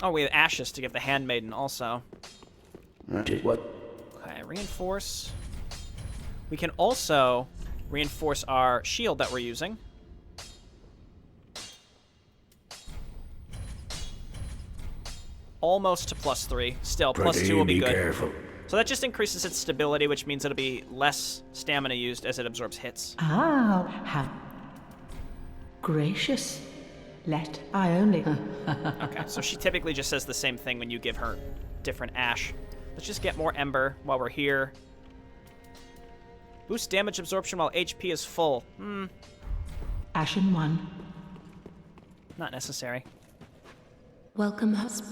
Oh, we have ashes to give the handmaiden also. What? Okay, reinforce. We can also reinforce our shield that we're using. Almost to +3. Still, +2 will be good. Careful. So that just increases its stability, which means it'll be less stamina used as it absorbs hits. Ah, how gracious. Let I only... Okay, so she typically just says the same thing when you give her different ash. Let's just get more ember while we're here. Boost damage absorption while HP is full. Ashen one. Not necessary. Welcome, host.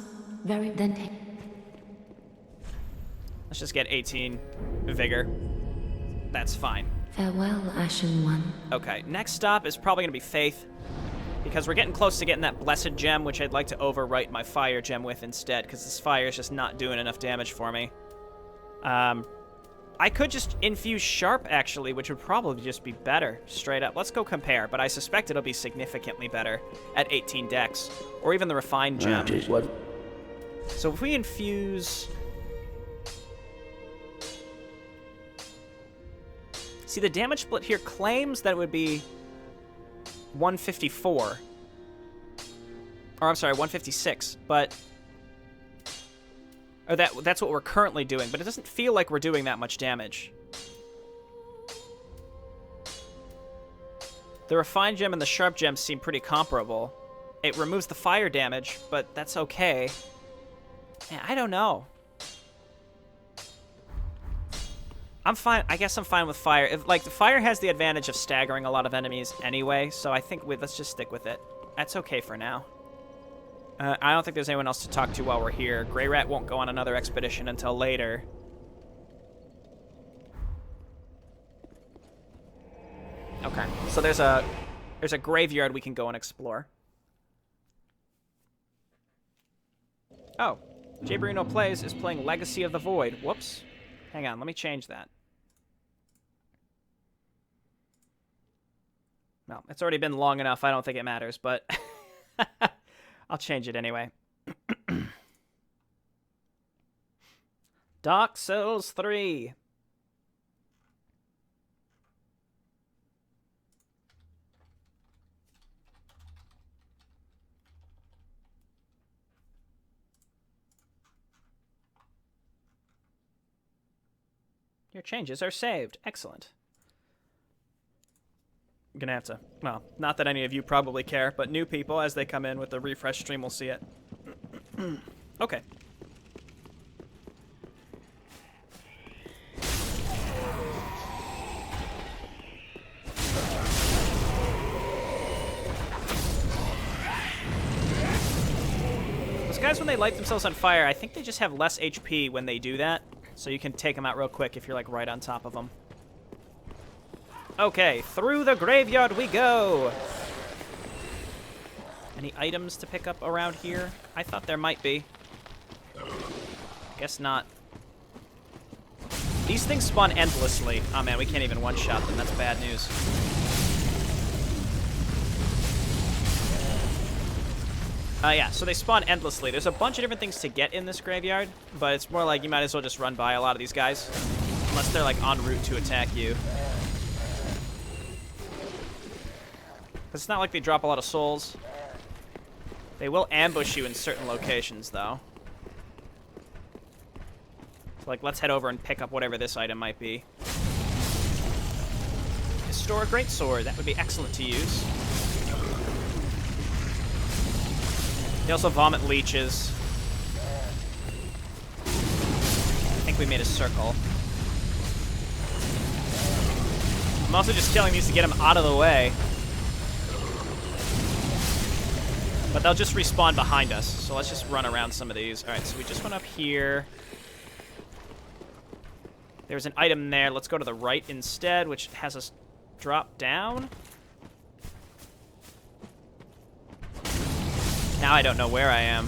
Very then. Let's just get 18 vigor. That's fine. Farewell, Ashen One. Okay, next stop is probably going to be Faith, because we're getting close to getting that Blessed Gem, which I'd like to overwrite my Fire Gem with instead, because this Fire is just not doing enough damage for me. I could just infuse Sharp, actually, which would probably just be better, straight up. Let's go compare, but I suspect it'll be significantly better at 18 dex, or even the Refined Gem. What? So if we infuse... See, the damage split here claims that it would be 154. Or, I'm sorry, 156, but... Or that's what we're currently doing, but it doesn't feel like we're doing that much damage. The Refined Gem and the Sharp Gem seem pretty comparable. It removes the fire damage, but that's okay. Man, I don't know. I'm fine. I guess I'm fine with fire. If, like, the fire has the advantage of staggering a lot of enemies anyway, so I think let's just stick with it. That's okay for now. I don't think there's anyone else to talk to while we're here. Grey Rat won't go on another expedition until later. Okay, so there's a graveyard we can go and explore. Oh, JayborinoPlays is playing Legacy of the Void. Whoops. Hang on, let me change that. Well, it's already been long enough, I don't think it matters, but I'll change it anyway. Dark Souls 3. Your changes are saved. Excellent. I'm gonna have to... Well, not that any of you probably care, but new people, as they come in with the refresh stream, will see it. Okay. Those guys, when they light themselves on fire, I think they just have less HP when they do that. So you can take them out real quick if you're, like, right on top of them. Okay, through the graveyard we go! Any items to pick up around here? I thought there might be. Guess not. These things spawn endlessly. Oh man, we can't even one-shot them. That's bad news. Yeah, so they spawn endlessly. There's a bunch of different things to get in this graveyard, but it's more like you might as well just run by a lot of these guys. Unless they're, like, en route to attack you. It's not like they drop a lot of souls. They will ambush you in certain locations, though. So, like, let's head over and pick up whatever this item might be. Historic Greatsword. That would be excellent to use. They also vomit leeches. I think we made a circle. I'm also just killing these to get them out of the way. But they'll just respawn behind us, so let's just run around some of these. Alright, so we just went up here. There's an item there. Let's go to the right instead, which has us drop down. Now I don't know where I am.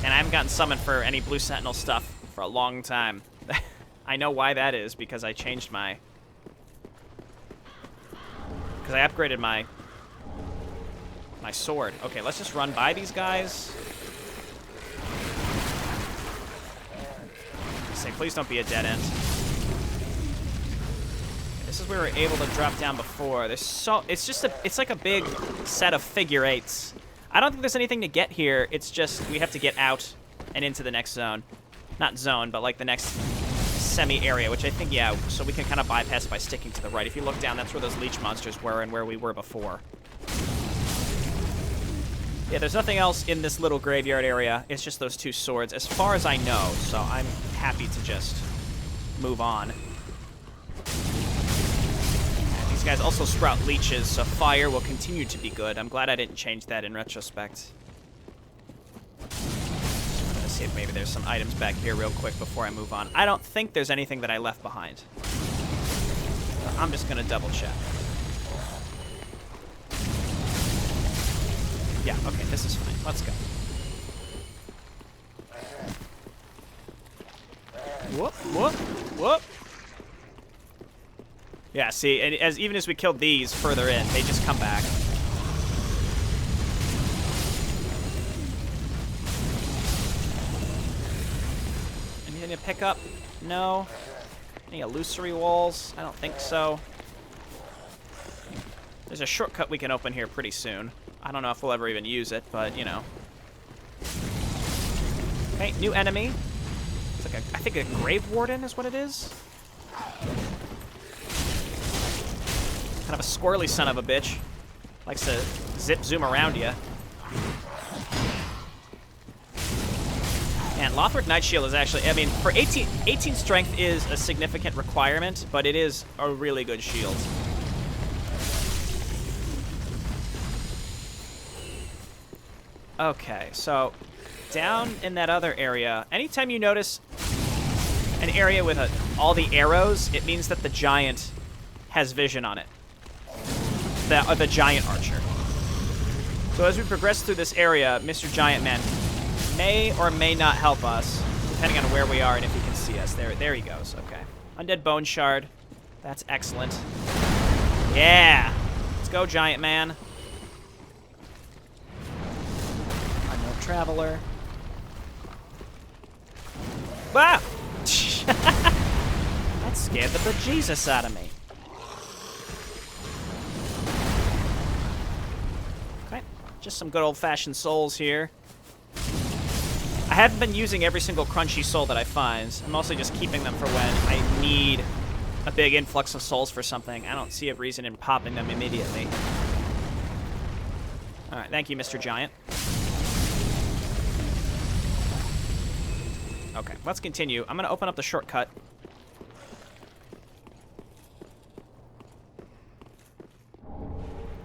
And I haven't gotten summoned for any Blue Sentinel stuff for a long time. I know why that is, because I changed my because I upgraded my sword. Okay, let's just run by these guys. Say, please don't be a dead end. This is where we were able to drop down before. It's like a big set of figure eights. I don't think there's anything to get here. It's just we have to get out and into the next zone. Not zone, but like the next semi-area, which I think, yeah, so we can kind of bypass by sticking to the right. If you look down, that's where those leech monsters were and where we were before. Yeah, there's nothing else in this little graveyard area. It's just those two swords, as far as I know, so I'm happy to just move on. And these guys also sprout leeches, so fire will continue to be good. I'm glad I didn't change that in retrospect. Let's see if maybe there's some items back here real quick before I move on. I don't think there's anything that I left behind. I'm just going to double check. Yeah, okay, this is fine. Let's go. Whoop, whoop, whoop. Yeah, see, and even as we killed these further in, they just come back. Anything to pick up? No. Any illusory walls? I don't think so. There's a shortcut we can open here pretty soon. I don't know if we'll ever even use it, but, you know. Okay, new enemy. It's like I think a Grave Warden is what it is. Kind of a squirrely son of a bitch. Likes to zoom around you. And Lothric Nightshield is actually, I mean, for 18 strength is a significant requirement, but it is a really good shield. Okay, so down in that other area, anytime you notice an area with all the arrows, it means that the giant has vision on it. The giant archer. So as we progress through this area, Mr. Giant Man may or may not help us, depending on where we are and if he can see us. There he goes, okay. Undead Bone Shard. That's excellent. Yeah! Let's go, Giant Man. Traveler. Wow! That scared the bejesus out of me. Okay, just some good old-fashioned souls here. I haven't been using every single crunchy soul that I find. I'm mostly just keeping them for when I need a big influx of souls for something. I don't see a reason in popping them immediately. Alright, thank you, Mr. Giant. Okay, let's continue. I'm going to open up the shortcut.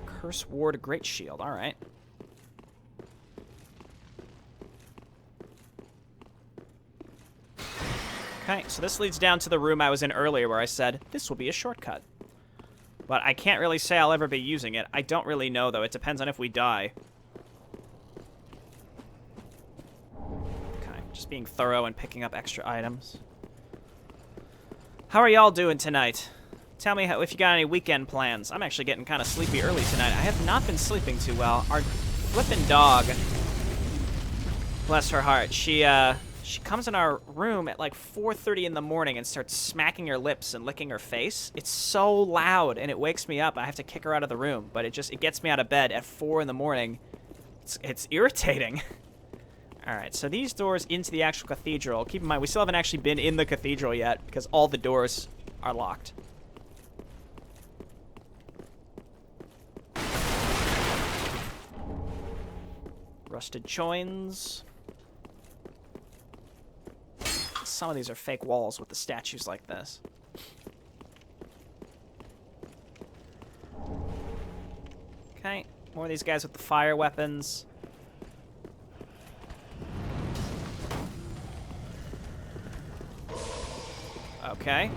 Curse Ward Great Shield. All right. Okay, so this leads down to the room I was in earlier where I said, this will be a shortcut. But I can't really say I'll ever be using it. I don't really know, though. It depends on if we die. Just being thorough and picking up extra items. How are y'all doing tonight? Tell me if you got any weekend plans. I'm actually getting kind of sleepy early tonight. I have not been sleeping too well. Our flippin' dog, bless her heart, she comes in our room at like 4:30 in the morning and starts smacking her lips and licking her face. It's so loud and it wakes me up. I have to kick her out of the room, but it gets me out of bed at 4 in the morning. It's irritating. Alright, so these doors into the actual cathedral. Keep in mind, we still haven't actually been in the cathedral yet because all the doors are locked. Rusted choins. Some of these are fake walls with the statues like this. Okay, more of these guys with the fire weapons. Okay.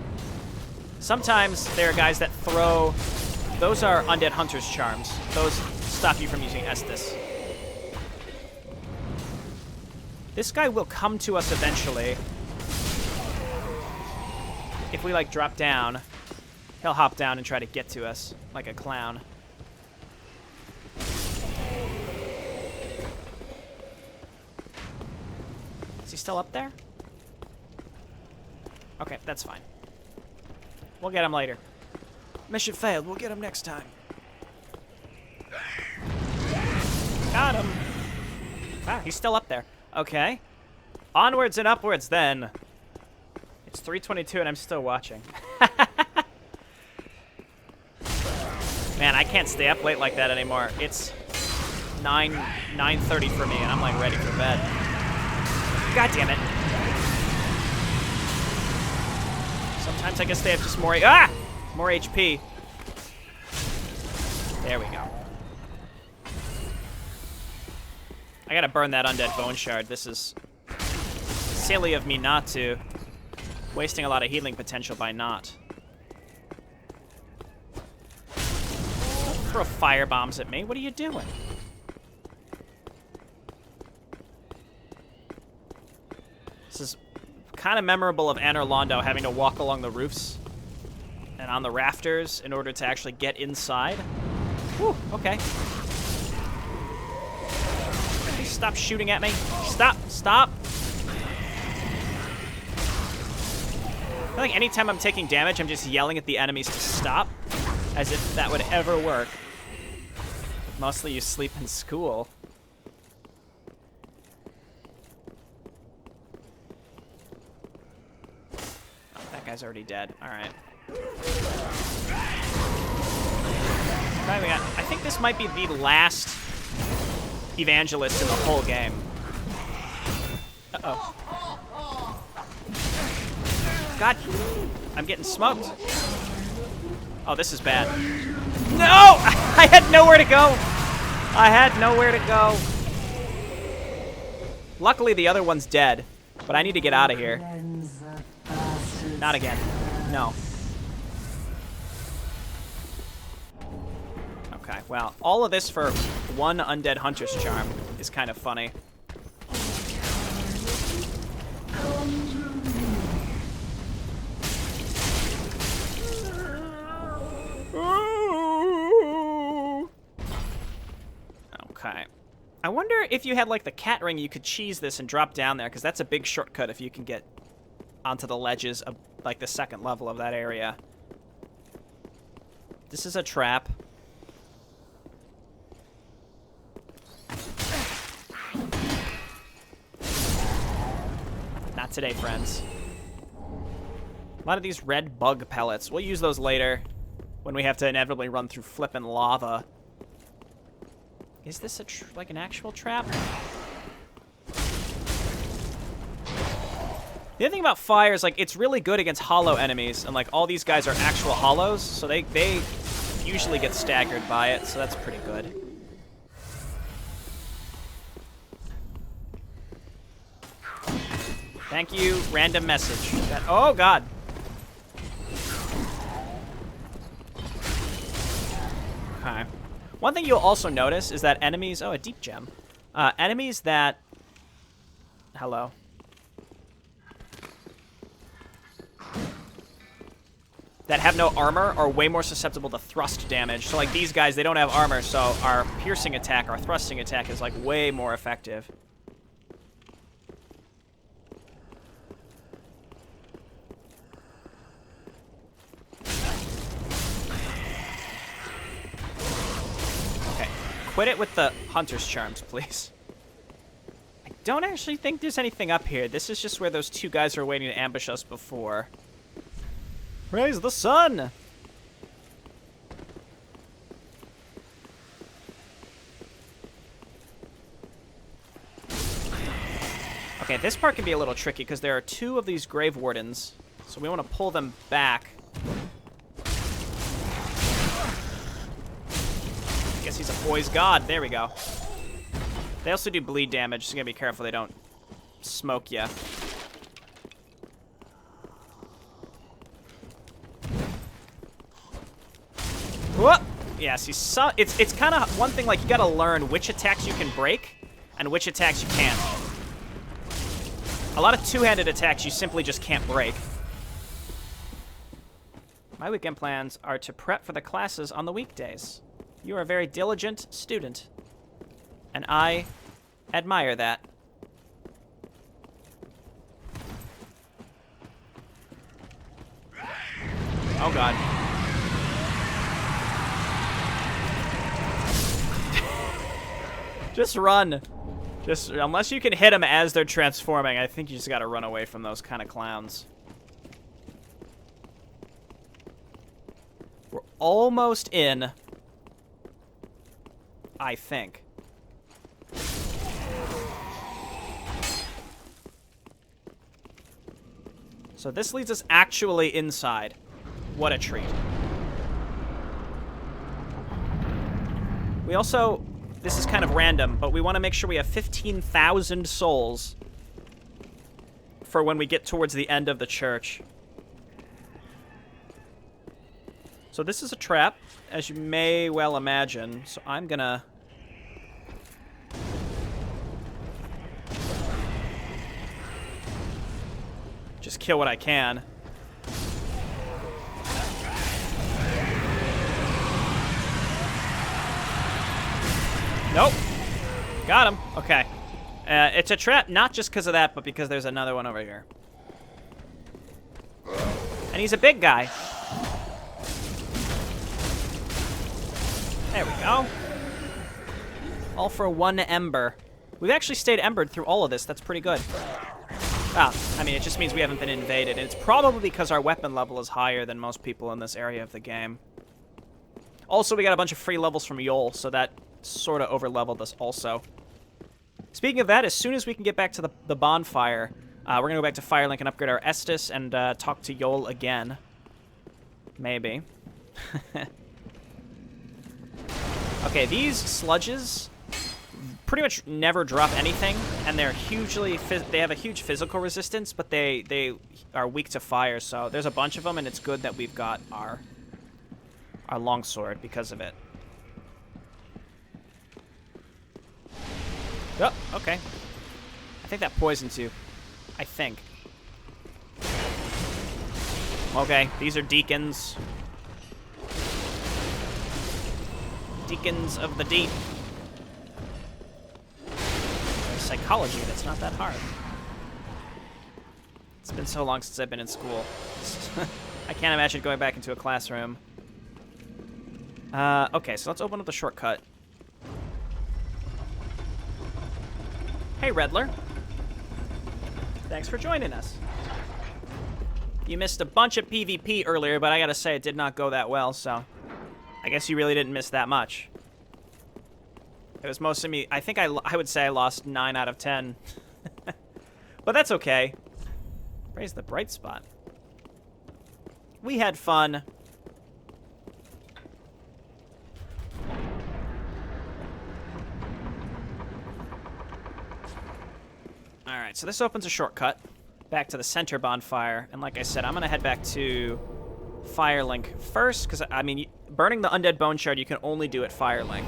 Sometimes there are guys that throw... Those are undead hunter's charms. Those stop you from using Estus. This guy will come to us eventually. If we, like, drop down, he'll hop down and try to get to us like a clown. Is he still up there? Okay, that's fine. We'll get him later. Mission failed. We'll get him next time. Got him. Wow, he's still up there. Okay. Onwards and upwards, then. It's 3:22 and I'm still watching. Man, I can't stay up late like that anymore. It's 9:30 for me, and I'm like ready for bed. God damn it. Sometimes I guess they have just more more HP. There we go. I gotta burn that undead bone shard. This is silly of me not to. Wasting a lot of healing potential by not. Don't throw fire bombs at me. What are you doing? This is kind of memorable of Anor Londo having to walk along the roofs and on the rafters in order to actually get inside. Whew, okay. Please stop shooting at me. Stop, stop. I feel like anytime I'm taking damage, I'm just yelling at the enemies to stop, as if that would ever work. Mostly you sleep in school. Oh, that guy's already dead. All right. I think this might be the last evangelist in the whole game. Uh-oh. God, I'm getting smoked. Oh, this is bad. No! I had nowhere to go. I had nowhere to go. Luckily, the other one's dead, but I need to get out of here. Not again. No. Okay, well, all of this for one undead hunter's charm is kind of funny. Okay. I wonder if you had, like, the cat ring, you could cheese this and drop down there, because that's a big shortcut if you can get onto the ledges of, like, the second level of that area. This is a trap. Not today, friends. A lot of these red bug pellets. We'll use those later when we have to inevitably run through flippin' lava. Is this like an actual trap? The other thing about fire is, like, it's really good against hollow enemies, and, like, all these guys are actual hollows, so they usually get staggered by it, so that's pretty good. Thank you, random message. Oh, God. Okay. One thing you'll also notice is that enemies... Oh, a deep gem. Enemies that... Hello. That have no armor are way more susceptible to thrust damage. So, like, these guys, they don't have armor, so our piercing attack, our thrusting attack is, like, way more effective. Quit it with the hunter's charms, please. I don't actually think there's anything up here. This is just where those two guys were waiting to ambush us before. Praise the sun! Okay, this part can be a little tricky because there are two of these grave wardens, so we want to pull them back. Guess he's a boy's god. There we go. They also do bleed damage, so you gotta be careful they don't smoke you. Whoop! Yeah, see, it's kind of one thing, like, you gotta learn which attacks you can break and which attacks you can't. A lot of two-handed attacks you simply just can't break. My weekend plans are to prep for the classes on the weekdays. You are a very diligent student, and I admire that. Oh, God. Just run. Just, unless you can hit them as they're transforming, I think you just gotta run away from those kind of clowns. We're almost in, I think. So this leads us actually inside. What a treat. We also, this is kind of random, but we want to make sure we have 15,000 souls for when we get towards the end of the church. So this is a trap, as you may well imagine. So I'm gonna... just kill what I can. Nope. Got him. Okay. It's a trap, not just because of that, but because there's another one over here. And he's a big guy. There we go. All for 1 ember. We've actually stayed embered through all of this. That's pretty good. Ah, I mean, it just means we haven't been invaded. And it's probably because our weapon level is higher than most people in this area of the game. Also, we got a bunch of free levels from Yol, so that sort of over-leveled us also. Speaking of that, as soon as we can get back to the bonfire, we're going to go back to Firelink and upgrade our Estus and talk to Yol again. Maybe. Okay, these sludges pretty much never drop anything, and they're they have a huge physical resistance, but they are weak to fire, so there's a bunch of them, and it's good that we've got our longsword because of it. Oh, okay. I think that poisons you. I think. Okay, these are deacons. Deacons of the deep. Psychology, that's not that hard. It's been so long since I've been in school. I can't imagine going back into a classroom. Okay, so let's open up the shortcut. Hey, Redler. Thanks for joining us. You missed a bunch of PvP earlier, but I gotta say it did not go that well, so I guess you really didn't miss that much. It was mostly me. I think I would say I lost 9 out of 10. But that's okay. Praise the bright spot. We had fun. Alright, so this opens a shortcut back to the center bonfire. And like I said, I'm going to head back to Firelink first. Because, I mean, burning the Undead Bone Shard, you can only do at Firelink.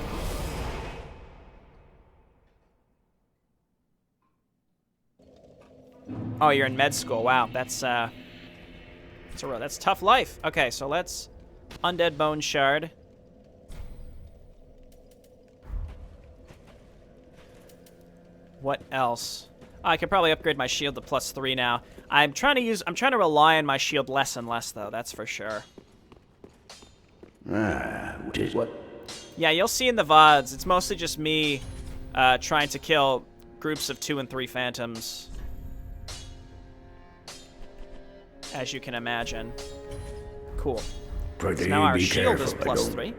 Oh, you're in med school. Wow, that's tough life. Okay, so let's Undead Bone Shard. What else? Oh, I could probably upgrade my shield to +3 now. I'm trying to rely on my shield less and less, though. That's for sure. What? Yeah, you'll see in the VODs. It's mostly just me trying to kill groups of 2 and 3 phantoms. As you can imagine. Cool. So now our shield is +3.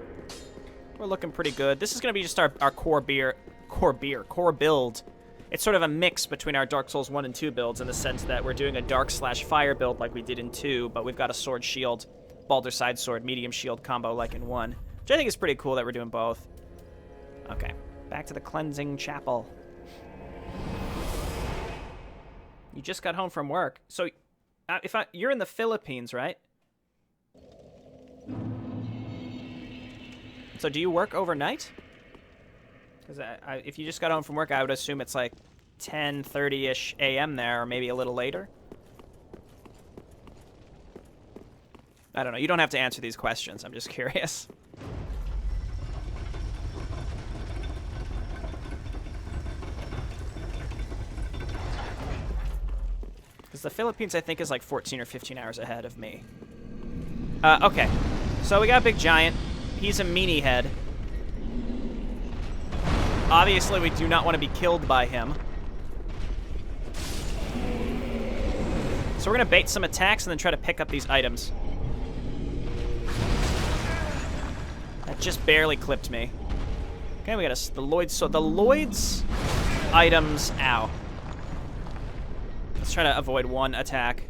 We're looking pretty good. This is going to be just our core build. It's sort of a mix between our Dark Souls 1 and 2 builds in the sense that we're doing a dark/fire build like we did in 2, but we've got a sword shield, Baldur side sword, medium shield combo like in 1. Which I think is pretty cool that we're doing both. Okay, back to the cleansing chapel. You just got home from work. So you're in the Philippines, right? So do you work overnight? Because if you just got home from work, I would assume it's like 10:30-ish a.m. there, or maybe a little later. I don't know. You don't have to answer these questions. I'm just curious. Because the Philippines, I think, is like 14 or 15 hours ahead of me. Okay. So we got a big giant. He's a meanie head. Obviously, we do not want to be killed by him. So we're going to bait some attacks and then try to pick up these items. That just barely clipped me. Okay, we got the Lloyd's. So the Lloyd's items. Ow. Let's try to avoid one attack.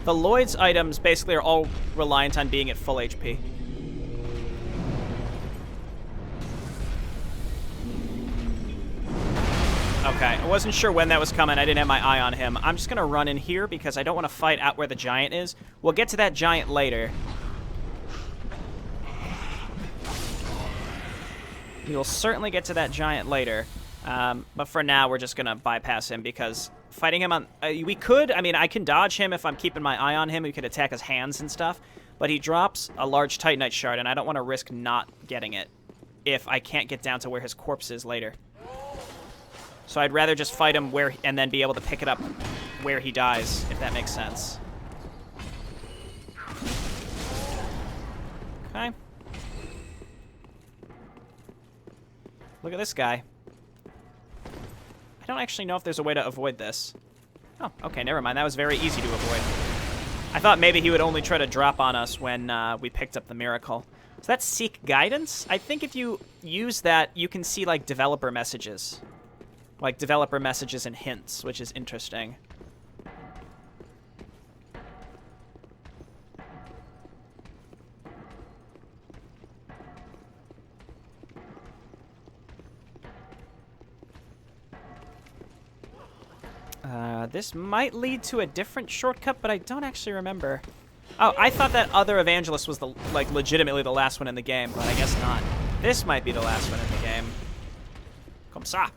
The Lloyd's items basically are all reliant on being at full HP. Okay, I wasn't sure when that was coming. I didn't have my eye on him. I'm just going to run in here because I don't want to fight out where the giant is. We'll get to that giant later. We will certainly get to that giant later. But for now, we're just going to bypass him because fighting him on... we could... I mean, I can dodge him if I'm keeping my eye on him. We could attack his hands and stuff. But he drops a large Titanite shard, and I don't want to risk not getting it if I can't get down to where his corpse is later. So I'd rather just fight him where and then be able to pick it up where he dies, if that makes sense. Okay. Look at this guy. I don't actually know if there's a way to avoid this. Oh, okay, never mind. That was very easy to avoid. I thought maybe he would only try to drop on us when we picked up the miracle. So that's Seek Guidance. I think if you use that, you can see, like, developer messages. Like, developer messages and hints, which is interesting. This might lead to a different shortcut, but I don't actually remember. Oh, I thought that other evangelist was, legitimately the last one in the game, but I guess not. This might be the last one in the game. Comme ça.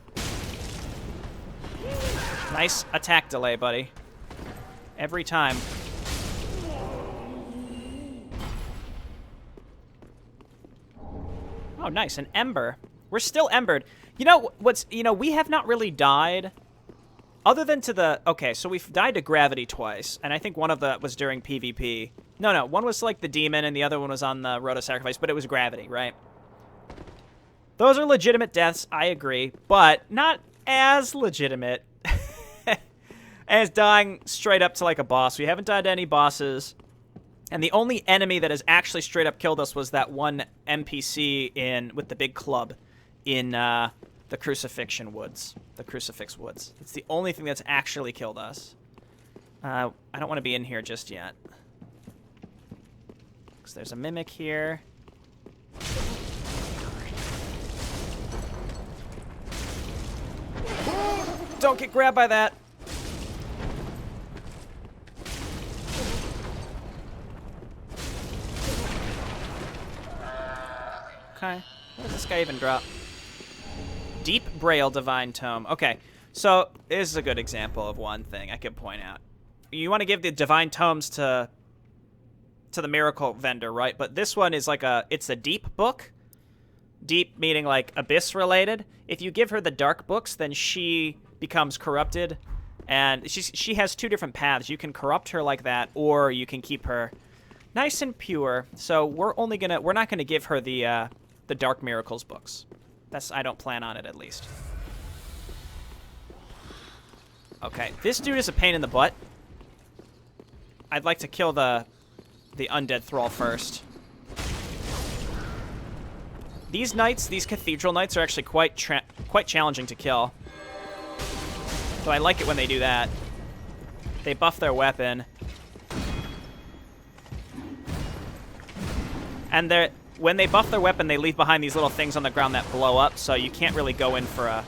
Nice attack delay, buddy. Every time. Oh, nice. An ember. We're still embered. You know, we have not really died. Other than to the... Okay, so we've died to gravity twice. And I think one of that was during PvP. No. One was like the demon and the other one was on the Road of Sacrifice. But it was gravity, right? Those are legitimate deaths, I agree. But not as legitimate as dying straight up to like a boss. We haven't died to any bosses. And the only enemy that has actually straight up killed us was that one NPC with the big club in the Crucifixion Woods. The Crucifix Woods. It's the only thing that's actually killed us. I don't want to be in here just yet. Because there's a mimic here. Don't get grabbed by that. Okay. What does this guy even drop? Deep Braille Divine Tome. Okay. So, this is a good example of one thing I could point out. You want to give the Divine Tomes to the Miracle Vendor, right? But this one is like it's a deep book. Deep meaning like abyss related. If you give her the dark books, then she becomes corrupted. And she has two different paths. You can corrupt her like that, or you can keep her nice and pure. So we're not gonna give her the Dark Miracles books. I don't plan on it, at least. Okay, this dude is a pain in the butt. I'd like to kill the undead thrall first. These knights, these cathedral knights, are actually quite challenging to kill. So I like it when they do that. They buff their weapon. And when they buff their weapon, they leave behind these little things on the ground that blow up, so you can't really go in for a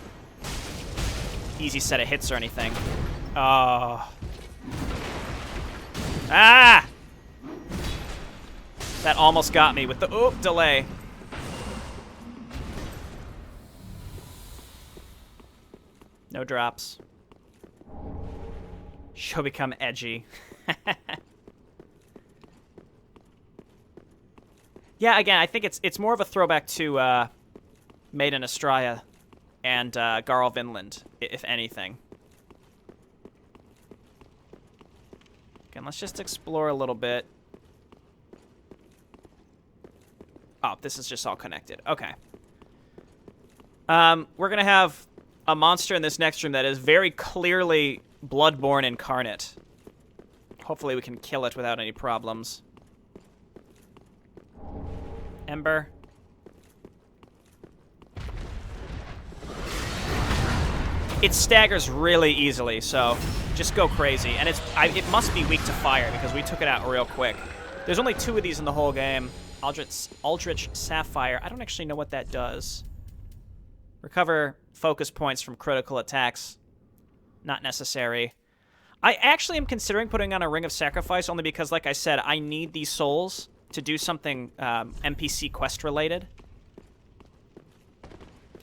easy set of hits or anything. Oh. Ah! That almost got me with the delay. No drops. She'll become edgy. Yeah, again, I think it's more of a throwback to Made in Astraea and Garl Vinland, if anything. And let's just explore a little bit. Oh, this is just all connected. Okay. We're going to have a monster in this next room that is very clearly Bloodborne incarnate. Hopefully we can kill it without any problems. Ember. It staggers really easily, so just go crazy. And it must be weak to fire because we took it out real quick. There's only 2 of these in the whole game. Aldrich Sapphire. I don't actually know what that does. Recover focus points from critical attacks. Not necessary. I actually am considering putting on a Ring of Sacrifice only because, like I said, I need these souls to do something NPC quest related.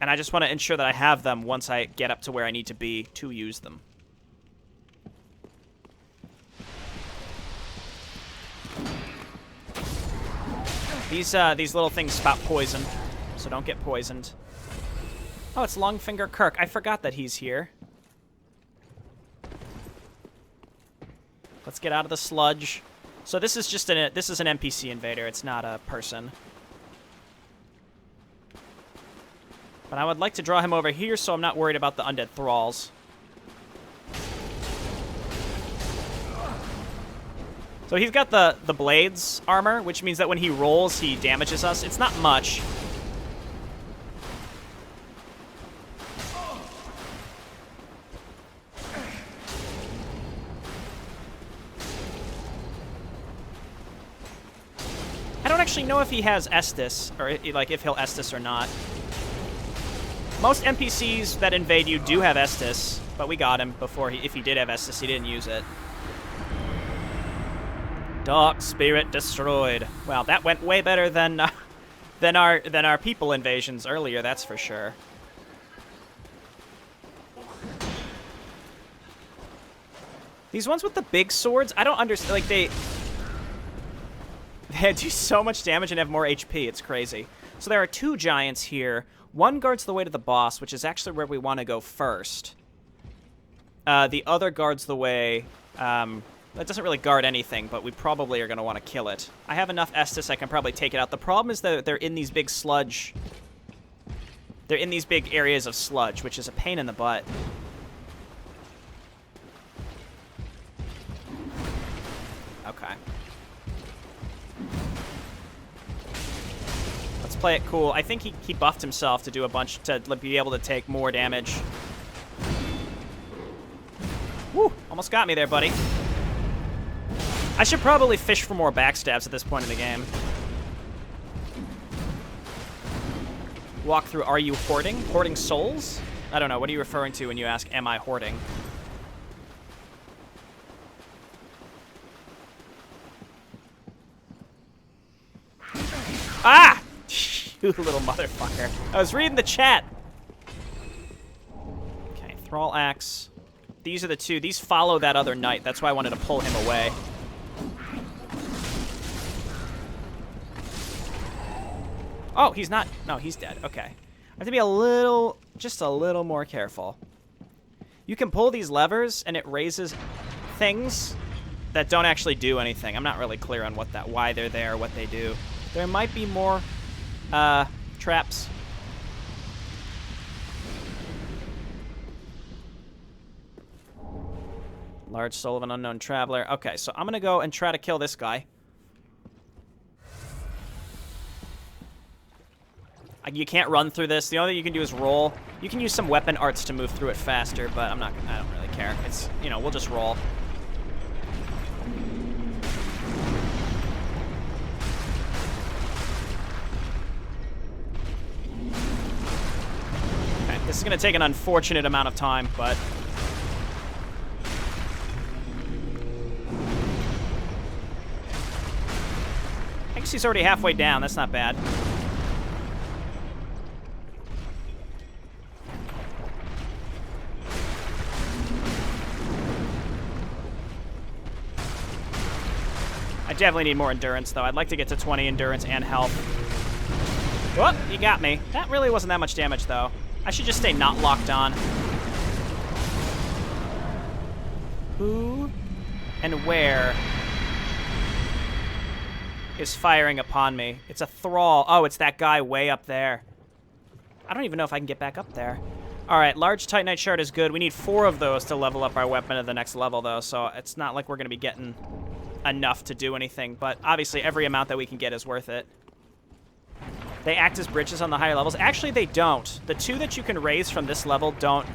And I just want to ensure that I have them once I get up to where I need to be to use them. These little things spout poison, so don't get poisoned. Oh, it's Longfinger Kirk. I forgot that he's here. Let's get out of the sludge. So this is just an NPC invader. It's not a person. But I would like to draw him over here so I'm not worried about the undead thralls. So he's got the blades armor, which means that when he rolls, he damages us. It's not much. I don't actually know if he has Estus, or like if he'll Estus or not. Most NPCs that invade you do have Estus, but we got him before if he did have Estus, he didn't use it. Dark Spirit destroyed. Well, that went way better than our people invasions earlier, that's for sure. These ones with the big swords, I don't understand. Like they do so much damage and have more HP. It's crazy. So there are 2 giants here. One guards the way to the boss, which is actually where we want to go first. The other guards the way. That doesn't really guard anything, but we probably are going to want to kill it. I have enough Estus, I can probably take it out. The problem is that they're in these big sludge. They're in these big areas of sludge, which is a pain in the butt. Okay. Let's play it cool. I think he buffed himself to do a bunch, to be able to take more damage. Woo! Almost got me there, buddy. I should probably fish for more backstabs at this point in the game. Walk through, are you hoarding? Hoarding souls? I don't know, what are you referring to when you ask, am I hoarding? Ah! You little motherfucker. I was reading the chat. Okay, Thrall Axe. These are the 2. These follow that other knight. That's why I wanted to pull him away. Oh, he's not. No, he's dead. Okay. I have to be just a little more careful. You can pull these levers, and it raises things that don't actually do anything. I'm not really clear on why they're there, what they do. There might be more traps. Large soul of an unknown traveler. Okay, so I'm going to go and try to kill this guy. You can't run through this. The only thing you can do is roll. You can use some weapon arts to move through it faster, but I don't really care. It's, we'll just roll. Okay, this is going to take an unfortunate amount of time, but I guess he's already halfway down. That's not bad. I definitely need more endurance, though. I'd like to get to 20 endurance and health. Whoop, you got me. That really wasn't that much damage, though. I should just stay not locked on. Who and where is firing upon me? It's a thrall. Oh, it's that guy way up there. I don't even know if I can get back up there. All right, large Titanite shard is good. We need 4 of those to level up our weapon to the next level, though, so it's not like we're going to be getting enough to do anything, but obviously every amount that we can get is worth it. They act as bridges on the higher levels. Actually, they don't. The 2 that you can raise from this level don't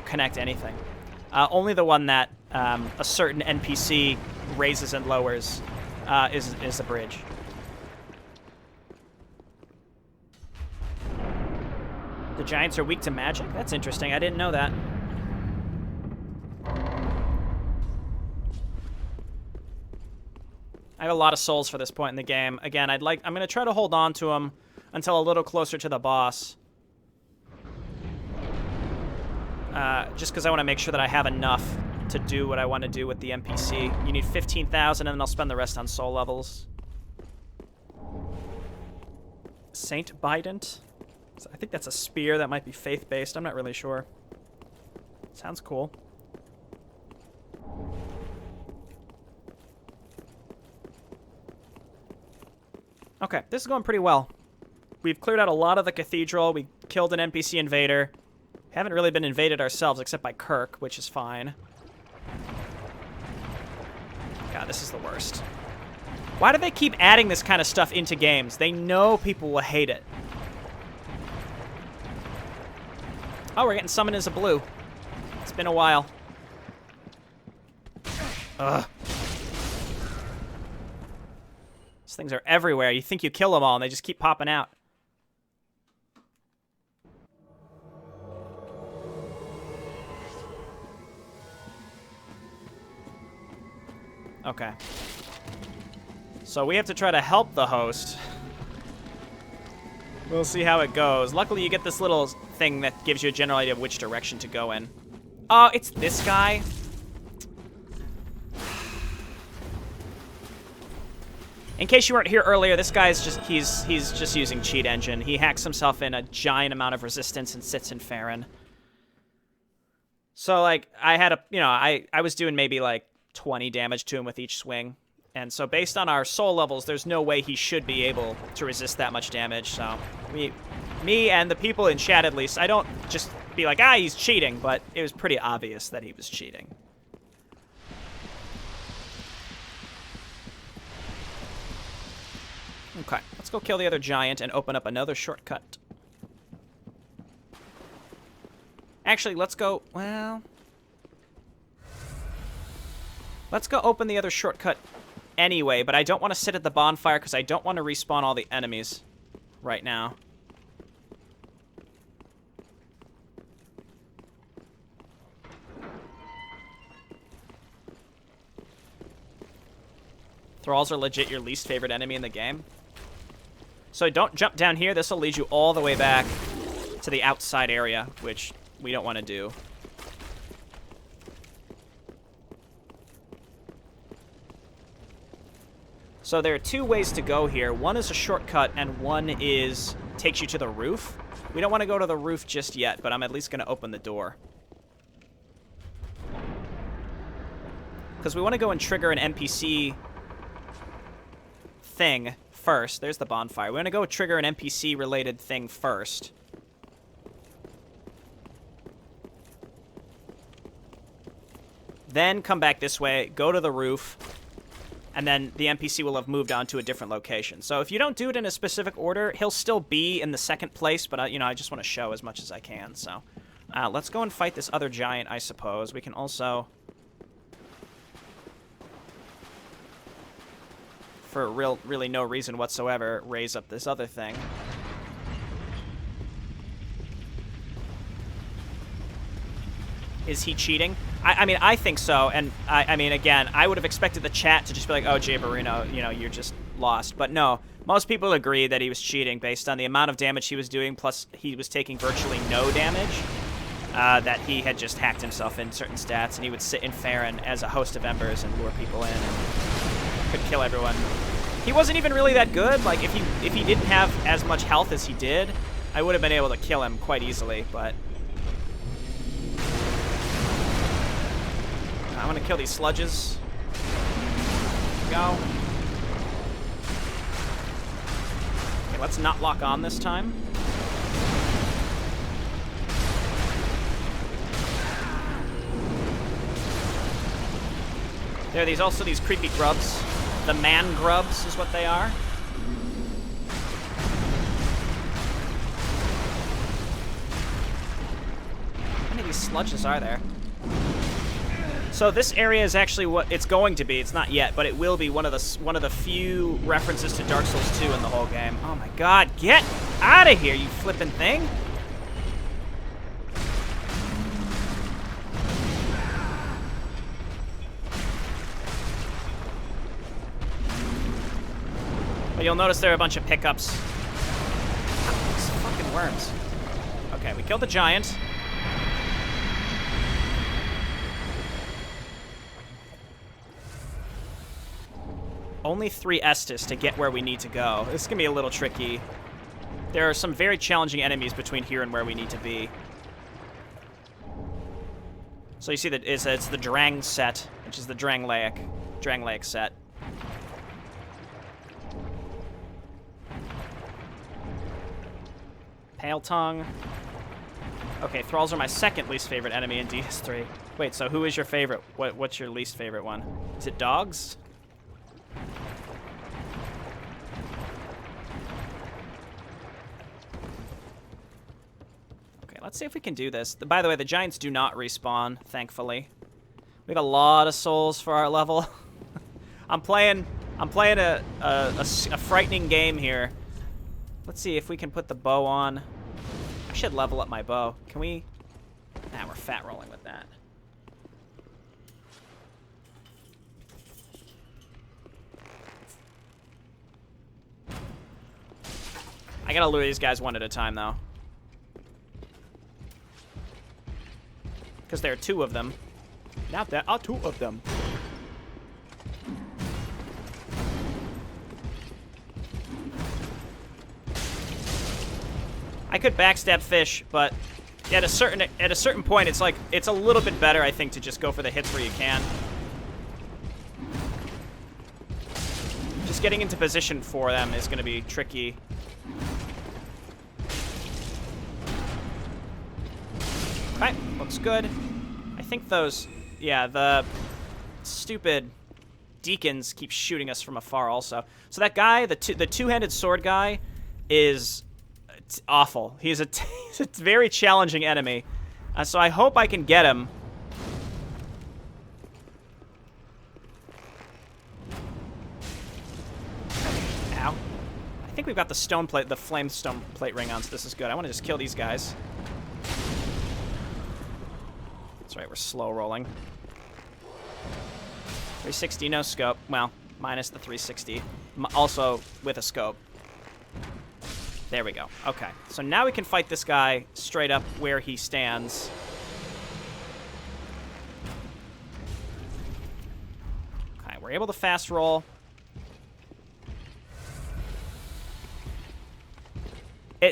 connect anything. Only the one that a certain NPC raises and lowers is a bridge. The giants are weak to magic? That's interesting. I didn't know that. I have a lot of souls for this point in the game. Again, I'm going to try to hold on to them until a little closer to the boss. Just because I want to make sure that I have enough to do what I want to do with the NPC. You need 15,000, and then I'll spend the rest on soul levels. Saint Bident? I think that's a spear that might be faith-based. I'm not really sure. Sounds cool. Okay, this is going pretty well. We've cleared out a lot of the cathedral. We killed an NPC invader. Haven't really been invaded ourselves except by Kirk, which is fine. God, this is the worst. Why do they keep adding this kind of stuff into games? They know people will hate it. Oh, we're getting summoned as a blue. It's been a while. Ugh. These things are everywhere. You think you kill them all, and they just keep popping out. Okay. So we have to try to help the host. We'll see how it goes. Luckily, you get this little thing that gives you a general idea of which direction to go in. Oh, it's this guy. In case you weren't here earlier, this guy's just he's just using cheat engine. He hacks himself in a giant amount of resistance and sits in Farron. So like I had I was doing maybe like 20 damage to him with each swing. And so based on our soul levels, there's no way he should be able to resist that much damage. So me and the people in chat, at least, I don't just be like, he's cheating, but it was pretty obvious that he was cheating. Okay, let's go kill the other giant and open up another shortcut. Actually, let's go, well... Let's go open the other shortcut anyway, but I don't want to sit at the bonfire because I don't want to respawn all the enemies right now. Thralls are legit your least favorite enemy in the game. So don't jump down here. This will lead you all the way back to the outside area, which we don't want to do. So there are 2 ways to go here. One is a shortcut, and one is takes you to the roof. We don't want to go to the roof just yet, but I'm at least going to open the door. Because we want to go and trigger an NPC thing first. There's the bonfire. We want to go trigger an NPC-related thing first. Then come back this way, go to the roof, and then the NPC will have moved on to a different location. So if you don't do it in a specific order, he'll still be in the second place, but I just want to show as much as I can. So let's go and fight this other giant, I suppose. We can also, for really no reason whatsoever, raise up this other thing. Is he cheating? I mean, I think so, and I mean, again, I would have expected the chat to just be like, oh, Jayborino, you're just lost. But no, most people agree that he was cheating based on the amount of damage he was doing, plus he was taking virtually no damage, that he had just hacked himself in certain stats, and he would sit in Farron as a host of Embers and lure people in and could kill everyone. He wasn't even really that good. Like, if he didn't have as much health as he did, I would have been able to kill him quite easily, but... I want to kill these sludges. go. Okay, let's not lock on this time. There are also these creepy grubs. The man grubs is what they are. How many of these sludges are there? So this area is actually what it's going to be. It's not yet, but it will be one of the few references to Dark Souls 2 in the whole game. Oh my god, get out of here, you flippin' thing! But you'll notice there are a bunch of pickups. These fucking worms. Okay, we killed the giant. Only 3 Estus to get where we need to go. This is going to be a little tricky. There are some very challenging enemies between here and where we need to be. So you see that it's the Drang set, which is the Dranglaic set. Pale Tongue. Okay, Thralls are my second least favorite enemy in DS3. Wait, so who is your favorite? What's your least favorite one? Is it dogs? Okay, let's see if we can do this. By the way, the giants do not respawn, thankfully. We got a lot of souls for our level. I'm playing a frightening game here. Let's see if we can put the bow on. I should level up my bow. Can we? Nah, we're fat rolling with that. I gotta lure these guys one at a time, though. Because there are 2 of them. Now there are 2 of them. I could backstab fish, but at a certain point, it's like it's a little bit better, I think, to just go for the hits where you can. Just getting into position for them is going to be tricky. Okay, looks good. I think those, yeah, the stupid deacons keep shooting us from afar also. So that guy, the two-handed sword guy, is awful. He's a very challenging enemy. So I hope I can get him. Ow. I think we've got the stone plate, the flame stone plate ring on, so this is good. I want to just kill these guys. That's right, we're slow rolling. 360, no scope. Well, minus the 360. Also with a scope. There we go. Okay, so now we can fight this guy straight up where he stands. Okay, we're able to fast roll.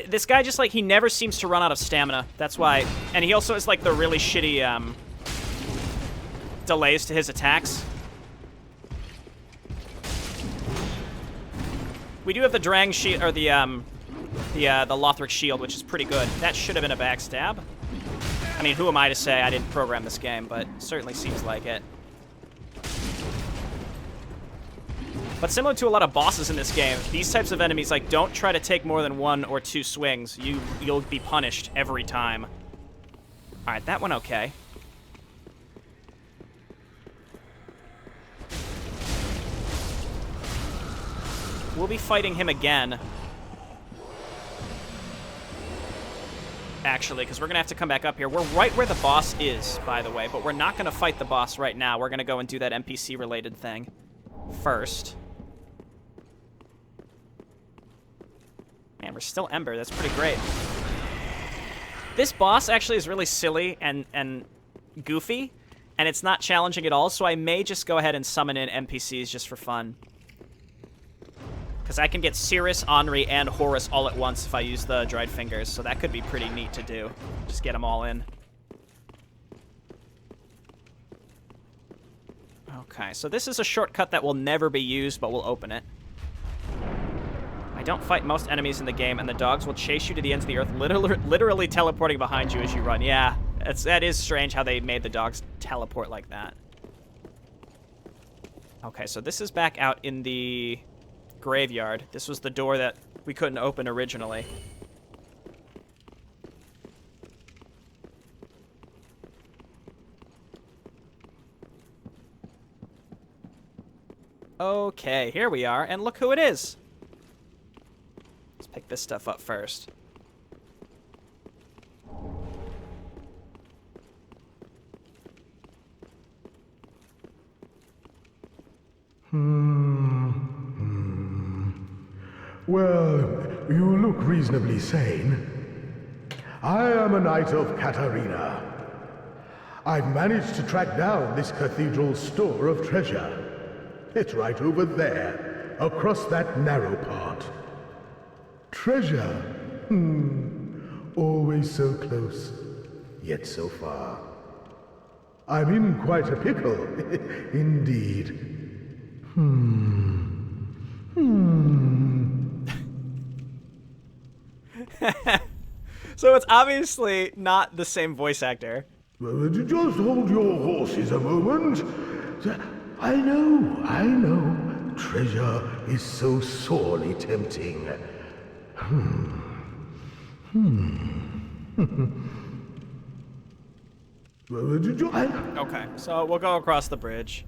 This guy just, like, he never seems to run out of stamina. That's why. And he also has, like, the really shitty delays to his attacks. We do have the Drang shield, or the Lothric shield, which is pretty good. That should have been a backstab. I mean, who am I to say? I didn't program this game, but it certainly seems like it. But similar to a lot of bosses in this game, these types of enemies, like, don't try to take more than 1 or 2 swings. You'll be punished every time. All right, that went okay. We'll be fighting him again. Actually, because we're going to have to come back up here. We're right where the boss is, by the way, but we're not going to fight the boss right now. We're going to go and do that NPC-related thing first. Man, we're still Ember. That's pretty great. This boss actually is really silly and goofy, and it's not challenging at all, so I may just go ahead and summon in NPCs just for fun. Because I can get Cirrus, Henri, and Horus all at once if I use the dried fingers, so that could be pretty neat to do. Just get them all in. Okay, so this is a shortcut that will never be used, but we'll open it. I don't fight most enemies in the game, and the dogs will chase you to the ends of the earth, literally teleporting behind you as you run. Yeah, that is strange how they made the dogs teleport like that. Okay, so this is back out in the graveyard. This was the door that we couldn't open originally. Okay, here we are, and look who it is. Let's pick this stuff up first. Well, you look reasonably sane. I am a knight of Katarina. I've managed to track down this cathedral's store of treasure. It's right over there, across that narrow part. Treasure. Always so close, yet so far. I'm in quite a pickle, indeed. So it's obviously not the same voice actor. Just hold your horses a moment. I know. Treasure is so sorely tempting. Okay, so we'll go across the bridge.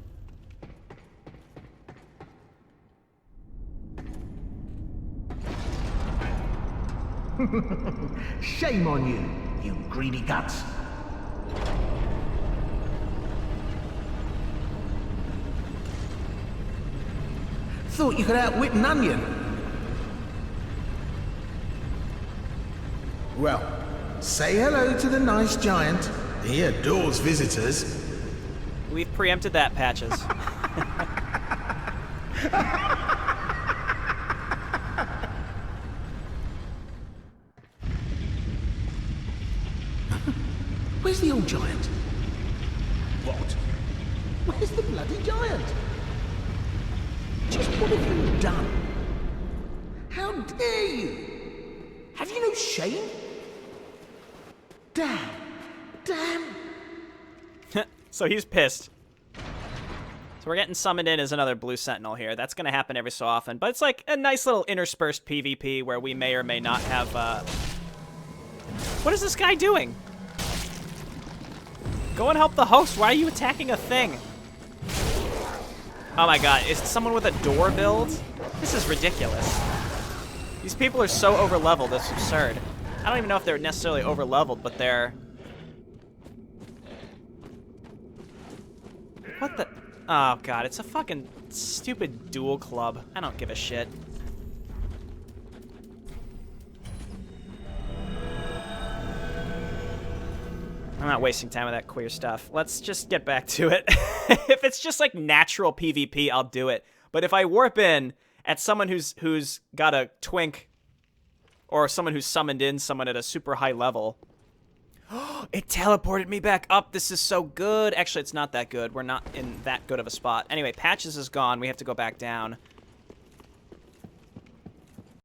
Shame on you, you greedy guts. Thought you could outwit an onion. Well, say hello to the nice giant. He adores visitors. We've preempted that, Patches. Where's the old giant? What? Where's the bloody giant? Just what have you done? How dare you? Have you no shame? Damn. So he's pissed. So we're getting summoned in as another blue sentinel here. That's going to happen every so often, but it's like a nice little interspersed PvP where we may or may not have... What is this guy doing? Go and help the host. Why are you attacking a thing? Oh my god, is it someone with a door build? This is ridiculous. These people are so over-leveled, it's absurd. I don't even know if they're necessarily over-leveled, but they're... What the... Oh god, it's a fucking stupid duel club. I don't give a shit. I'm not wasting time with that queer stuff. Let's just get back to it. If it's just like natural PvP, I'll do it. But if I warp in at someone who's got a twink, or someone who's summoned in someone at a super high level, it teleported me back up. This is so good. Actually, it's not that good. We're not in that good of a spot. Anyway, Patches is gone. We have to go back down.